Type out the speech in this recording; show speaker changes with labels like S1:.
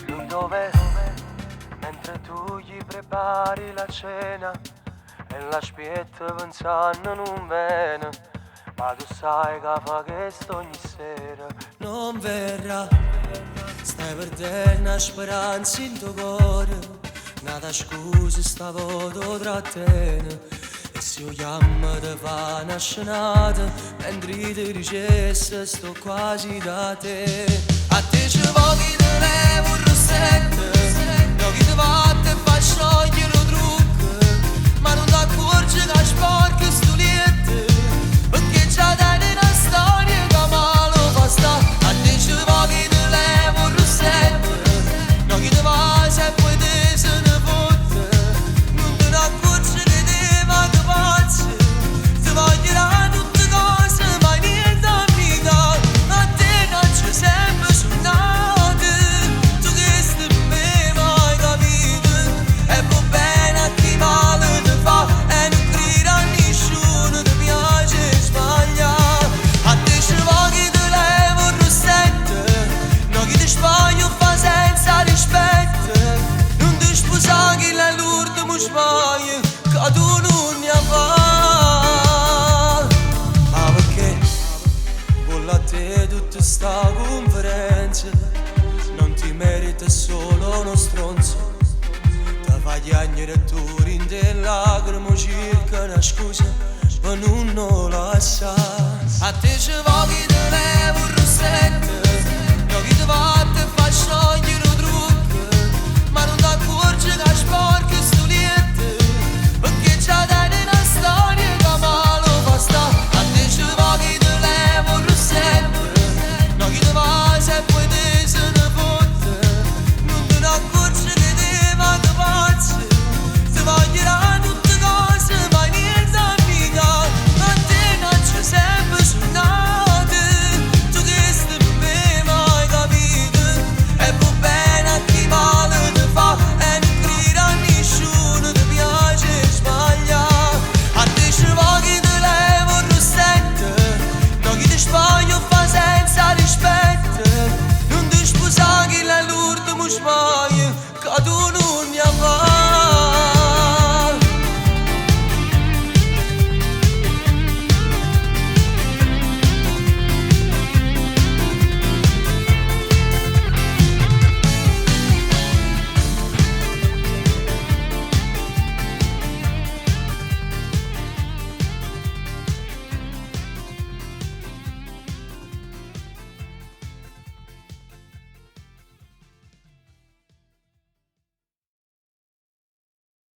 S1: Lui dov'è? Mentre tu gli prepari la cena e la spietta pensando non bene, ma tu sai che fa questo ogni sera. Non verrà, stai perdendo la speranza in tuo cuore, nata scusa sta foto tra te. E se io chiamo te fa una scenata, mentre ti dicesse sto quasi da te. A te ci voglio te levo un rossetto, no chi ti va te fa sciogliere lo trucco, ma non ti accorgi che sporchi sto lietto, perché già dai una storia che malo fa sta. A te ci voglio te levo un rossetto, no chi ti va se poi te se ne fotte, non te ne accorgi che te va che pazzi, ti vogliono tutte cose ma niente amica. A te non c'è sempre suonate, tu che stai per me mai capito, e va bene a chi male ti fa e non creda a nessuno ti piace sbagliare. A te ci voglio te levo il rossetto, no chi ti sbaglio fa senza rispetto, non ti sposare chi l'è l'ultimo sbaglio che tu non ne fa. Ma perché con la te tutta sta conferenza non ti merita solo uno stronzo, ti fa piangere tu in te lacrime, cerca una scusa ma non lo lascia. A te ci va